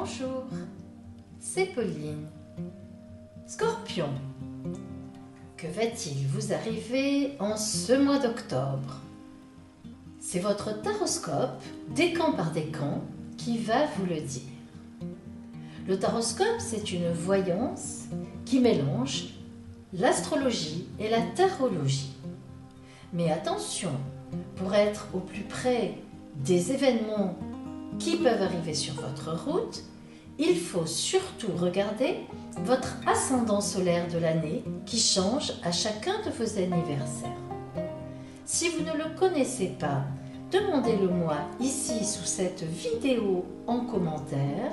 Bonjour, c'est Pauline. Scorpion, que va-t-il vous arriver en ce mois d'octobre? C'est votre taroscope, décan par décan, qui va vous le dire. Le taroscope, c'est une voyance qui mélange l'astrologie et la tarologie. Mais attention, pour être au plus près des événements qui peuvent arriver sur votre route, il faut surtout regarder votre ascendant solaire de l'année qui change à chacun de vos anniversaires. Si vous ne le connaissez pas, demandez-le-moi ici sous cette vidéo en commentaire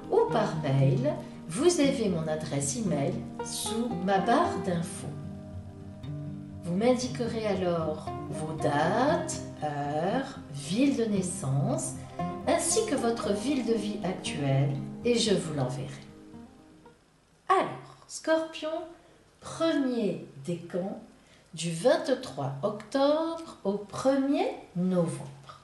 ou par mail. Vous avez mon adresse email sous ma barre d'infos. Vous m'indiquerez alors vos dates, heures, ville de naissance, ainsi que votre ville de vie actuelle, et je vous l'enverrai. Alors, Scorpion, premier décan du 23 octobre au 1er novembre.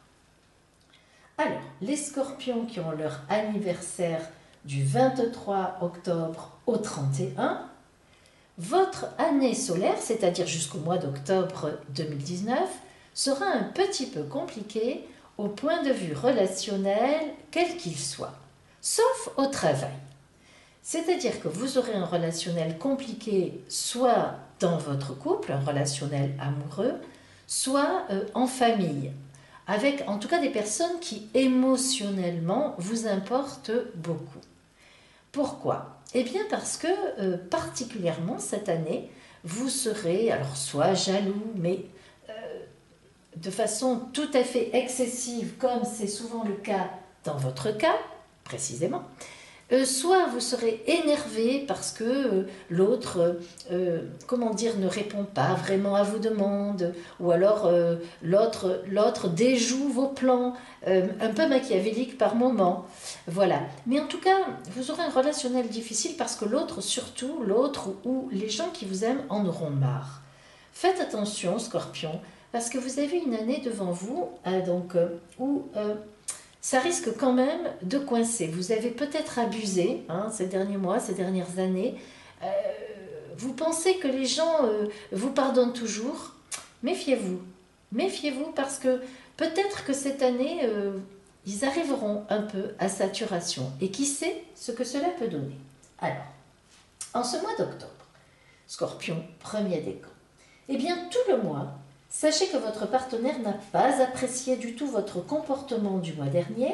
Alors, les Scorpions qui ont leur anniversaire du 23 octobre au 31, votre année solaire, c'est-à-dire jusqu'au mois d'octobre 2019, sera un petit peu compliquée au point de vue relationnel, quel qu'il soit, sauf au travail. C'est-à-dire que vous aurez un relationnel compliqué soit dans votre couple, un relationnel amoureux, soit en famille, avec en tout cas des personnes qui émotionnellement vous importent beaucoup. Pourquoi? Eh bien parce que particulièrement cette année, vous serez alors soit jaloux, mais de façon tout à fait excessive, comme c'est souvent le cas dans votre cas, précisément, soit vous serez énervé parce que l'autre, ne répond pas vraiment à vos demandes, ou alors l'autre déjoue vos plans, un peu machiavélique par moment. Voilà. Mais en tout cas, vous aurez un relationnel difficile parce que l'autre, surtout l'autre ou les gens qui vous aiment en auront marre. Faites attention, Scorpion, parce que vous avez une année devant vous où ça risque quand même de coincer. Vous avez peut-être abusé ces derniers mois, ces dernières années. Vous pensez que les gens vous pardonnent toujours. Méfiez-vous. Méfiez-vous parce que peut-être que cette année, ils arriveront un peu à saturation. Et qui sait ce que cela peut donner. Alors, en ce mois d'octobre, Scorpion, premier décan, eh bien tout le mois, sachez que votre partenaire n'a pas apprécié du tout votre comportement du mois dernier,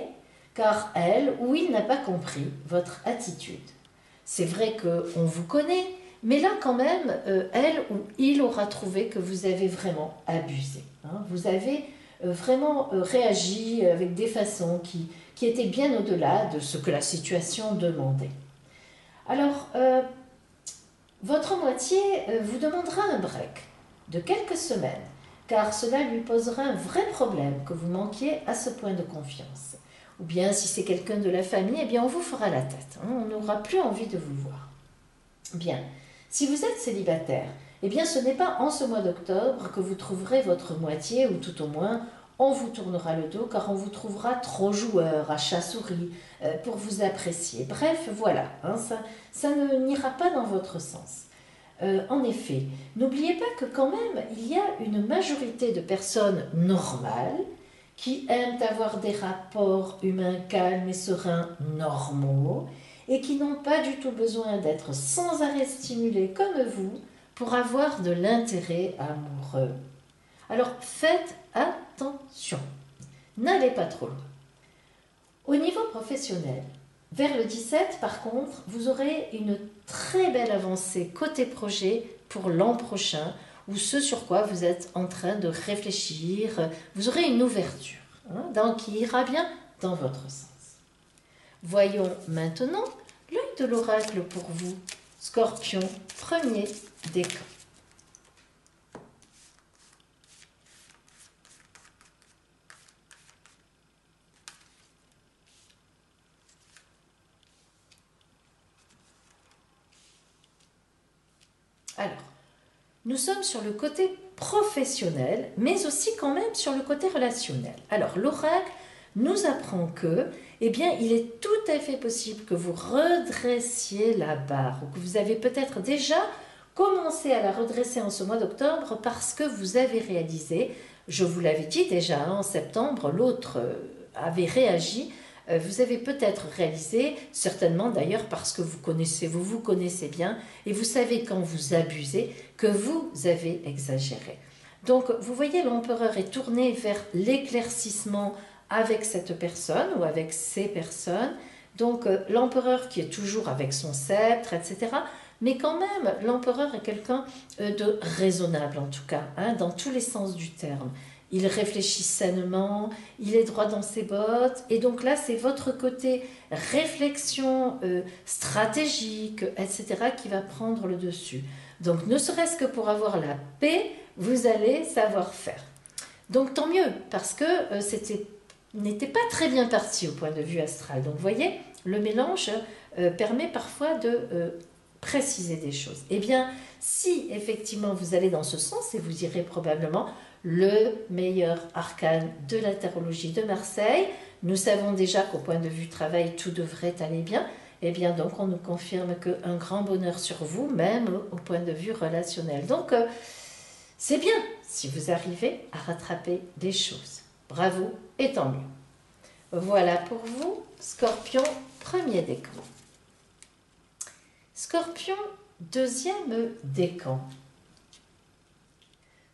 car elle ou il n'a pas compris votre attitude. C'est vrai qu'on vous connaît, mais là quand même, elle ou il aura trouvé que vous avez vraiment abusé. Vous avez vraiment réagi avec des façons qui étaient bien au-delà de ce que la situation demandait. Alors, votre moitié vous demandera un break de quelques semaines, car cela lui posera un vrai problème que vous manquiez à ce point de confiance. Ou bien, si c'est quelqu'un de la famille, eh bien, on vous fera la tête. On n'aura plus envie de vous voir. Bien, si vous êtes célibataire, eh bien, ce n'est pas en ce mois d'octobre que vous trouverez votre moitié, ou tout au moins, on vous tournera le dos, car on vous trouvera trop joueur, à chat-souris, pour vous apprécier. Bref, voilà, ça n'ira pas dans votre sens. En effet, n'oubliez pas que quand même, il y a une majorité de personnes normales qui aiment avoir des rapports humains calmes et sereins normaux et qui n'ont pas du tout besoin d'être sans arrêt stimulés comme vous pour avoir de l'intérêt amoureux. Alors faites attention, n'allez pas trop loin. Au niveau professionnel, vers le 17, par contre, vous aurez une très belle avancée côté projet pour l'an prochain, ou ce sur quoi vous êtes en train de réfléchir. Vous aurez une ouverture, qui ira bien dans votre sens. Voyons maintenant l'œil de l'oracle pour vous, Scorpion, premier décan. Alors, nous sommes sur le côté professionnel, mais aussi quand même sur le côté relationnel. Alors, l'oracle nous apprend que, eh bien, il est tout à fait possible que vous redressiez la barre, ou que vous avez peut-être déjà commencé à la redresser en ce mois d'octobre parce que vous avez réalisé, je vous l'avais dit déjà en septembre, l'autre avait réagi. Vous avez peut-être réalisé, certainement d'ailleurs parce que vous vous connaissez bien et vous savez quand vous abusez que vous avez exagéré. Donc vous voyez, l'empereur est tourné vers l'éclaircissement avec cette personne ou avec ces personnes. Donc l'empereur qui est toujours avec son sceptre, etc. Mais quand même, l'empereur est quelqu'un de raisonnable en tout cas, hein, dans tous les sens du terme. Il réfléchit sainement, il est droit dans ses bottes, et donc là, c'est votre côté réflexion stratégique, etc., qui va prendre le dessus. Donc, ne serait-ce que pour avoir la paix, vous allez savoir faire. Donc, tant mieux, parce que n'était pas très bien parti au point de vue astral. Donc, vous voyez, le mélange permet parfois de préciser des choses. Eh bien, si effectivement vous allez dans ce sens, et vous irez probablement le meilleur arcane de la tarologie de Marseille. Nous savons déjà qu'au point de vue travail, tout devrait aller bien. Et bien donc, on nous confirme qu'un grand bonheur sur vous, même au point de vue relationnel. Donc, c'est bien si vous arrivez à rattraper des choses. Bravo et tant mieux. Voilà pour vous, Scorpion, premier décan. Scorpion, deuxième décan.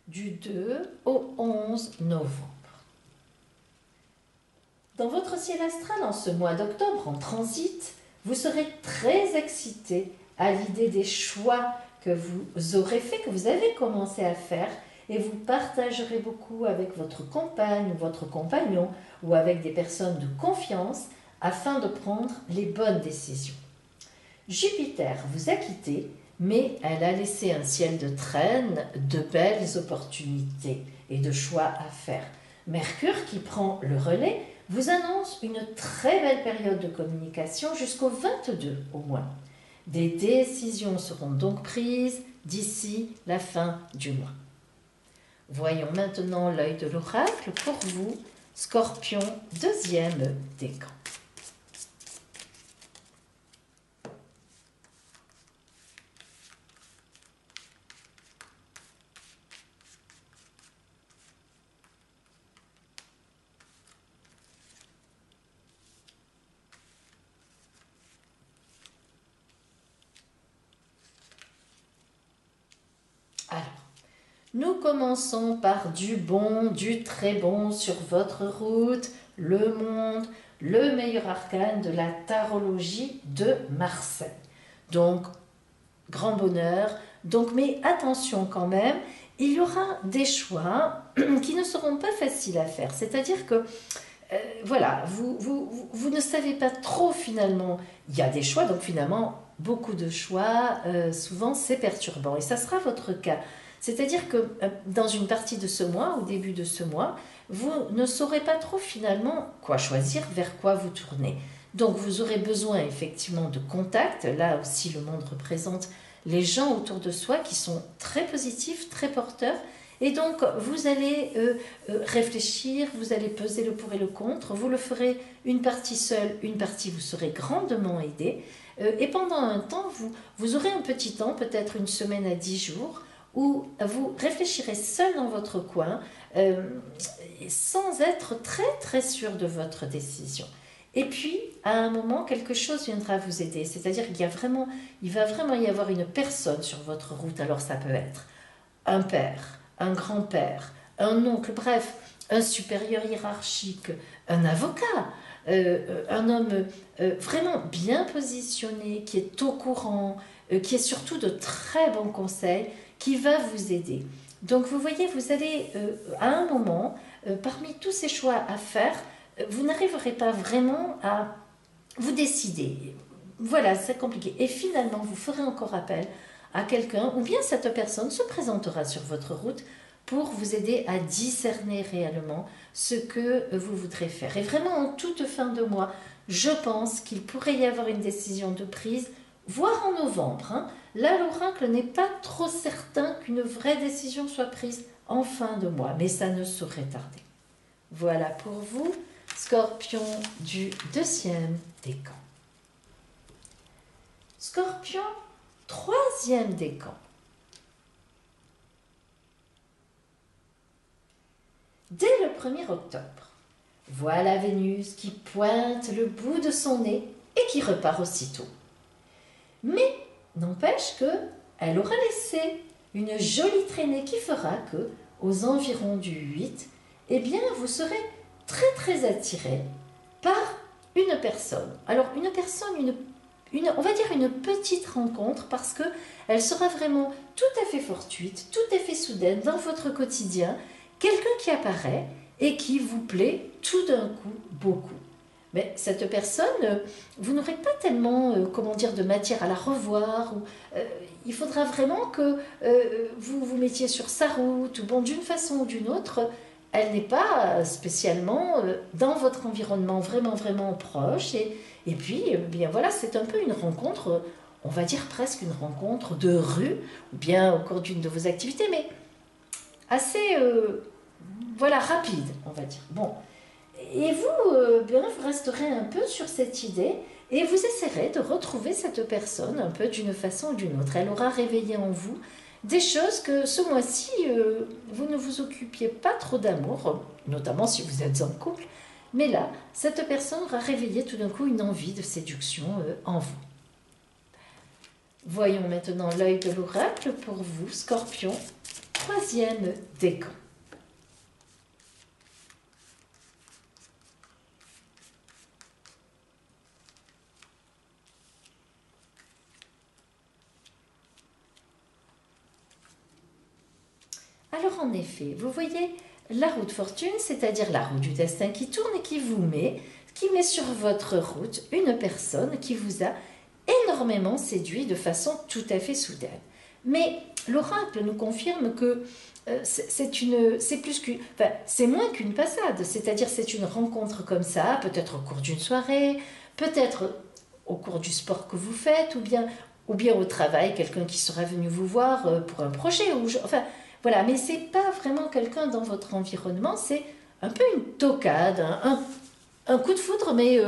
Du 2 au 11 novembre. Dans votre ciel astral, en ce mois d'octobre, en transit, vous serez très excité à l'idée des choix que vous aurez faits, que vous avez commencé à faire, et vous partagerez beaucoup avec votre compagne ou votre compagnon, ou avec des personnes de confiance, afin de prendre les bonnes décisions. Jupiter vous a quitté, mais elle a laissé un ciel de traîne, de belles opportunités et de choix à faire. Mercure, qui prend le relais, vous annonce une très belle période de communication jusqu'au 22 au moins. Des décisions seront donc prises d'ici la fin du mois. Voyons maintenant l'œil de l'oracle pour vous, Scorpion, deuxième décan. Alors, nous commençons par du bon, du très bon sur votre route, le monde, le meilleur arcane de la tarologie de Marseille. Donc, grand bonheur. Donc, mais attention quand même, il y aura des choix qui ne seront pas faciles à faire. C'est-à-dire que, voilà, vous ne savez pas trop finalement. Il y a des choix, donc finalement, beaucoup de choix, souvent c'est perturbant. Et ça sera votre cas. C'est-à-dire que dans une partie de ce mois, au début de ce mois, vous ne saurez pas trop finalement quoi choisir, vers quoi vous tourner. Donc vous aurez besoin effectivement de contacts. Là aussi, le monde représente les gens autour de soi qui sont très positifs, très porteurs. Et donc vous allez réfléchir, vous allez peser le pour et le contre. Vous le ferez une partie seule, une partie vous serez grandement aidé. Et pendant un temps, vous aurez un petit temps, peut-être une semaine à 10 jours, où vous réfléchirez seul dans votre coin, sans être très très sûr de votre décision. Et puis, à un moment, quelque chose viendra vous aider. C'est-à-dire qu'il va vraiment y avoir une personne sur votre route. Alors ça peut être un père, un grand-père, un oncle, bref, un supérieur hiérarchique, un avocat, un homme vraiment bien positionné, qui est au courant, qui est surtout de très bons conseils, qui va vous aider. Donc vous voyez, vous allez à un moment, parmi tous ces choix à faire, vous n'arriverez pas vraiment à vous décider. Voilà, c'est compliqué. Et finalement, vous ferez encore appel à quelqu'un, ou bien cette personne se présentera sur votre route pour vous aider à discerner réellement ce que vous voudrez faire. Et vraiment, en toute fin de mois, je pense qu'il pourrait y avoir une décision de prise, voire en novembre. Hein. Là, l'oracle n'est pas trop certain qu'une vraie décision soit prise en fin de mois, mais ça ne saurait tarder. Voilà pour vous, Scorpion du deuxième décan. Scorpion, troisième décan. Dès le 1er octobre, voilà Vénus qui pointe le bout de son nez et qui repart aussitôt. Mais n'empêche qu'elle aura laissé une jolie traînée qui fera que, aux environs du 8, eh bien, vous serez très attiré par une personne. Alors, une personne, on va dire une petite rencontre parce qu'elle sera vraiment tout à fait fortuite, tout à fait soudaine dans votre quotidien. Quelqu'un qui apparaît et qui vous plaît tout d'un coup beaucoup. Mais cette personne, vous n'aurez pas tellement, de matière à la revoir. Il faudra vraiment que vous vous mettiez sur sa route, ou bon, d'une façon ou d'une autre, elle n'est pas spécialement dans votre environnement vraiment proche. Et puis, bien voilà, c'est un peu une rencontre, on va dire presque une rencontre de rue, ou bien au cours d'une de vos activités, mais assez, rapide, on va dire. Bon. Et vous resterez un peu sur cette idée et vous essaierez de retrouver cette personne un peu d'une façon ou d'une autre. Elle aura réveillé en vous des choses que ce mois-ci, vous ne vous occupiez pas trop d'amour, notamment si vous êtes en couple. Mais là, cette personne aura réveillé tout d'un coup une envie de séduction en vous. Voyons maintenant l'œil de l'oracle pour vous, Scorpion, troisième décan. Alors en effet, vous voyez la roue de fortune, c'est-à-dire la roue du destin qui tourne et qui met sur votre route une personne qui vous a énormément séduit de façon tout à fait soudaine. Mais l'oracle nous confirme que c'est moins qu'une passade, c'est-à-dire c'est une rencontre comme ça, peut-être au cours d'une soirée, peut-être au cours du sport que vous faites, ou bien au travail, quelqu'un qui sera venu vous voir pour un projet, voilà, mais ce n'est pas vraiment quelqu'un dans votre environnement, c'est un peu une toquade, un coup de foudre, mais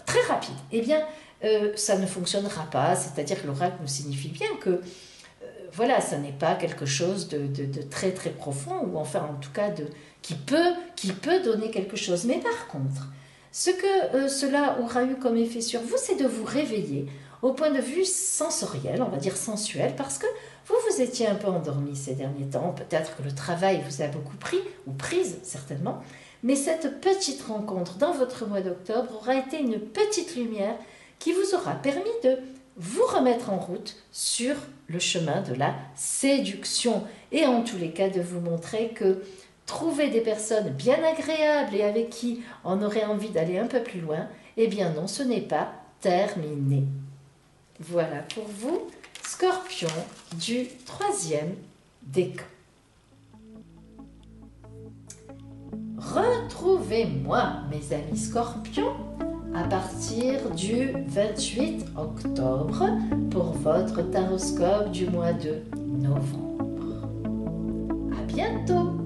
très rapide. Eh bien, ça ne fonctionnera pas, c'est-à-dire que l'oracle nous signifie bien que, ça n'est pas quelque chose de très profond, ou enfin en tout cas qui peut donner quelque chose. Mais par contre, ce que cela aura eu comme effet sur vous, c'est de vous réveiller au point de vue sensoriel, on va dire sensuel, parce que vous étiez un peu endormi ces derniers temps, peut-être que le travail vous a beaucoup pris, ou prise certainement, mais cette petite rencontre dans votre mois d'octobre aura été une petite lumière qui vous aura permis de vous remettre en route sur le chemin de la séduction, et en tous les cas de vous montrer que trouver des personnes bien agréables et avec qui on aurait envie d'aller un peu plus loin, eh bien non, ce n'est pas terminé. Voilà pour vous, Scorpion du troisième décan. Retrouvez-moi, mes amis Scorpions, à partir du 28 octobre pour votre taroscope du mois de novembre. À bientôt!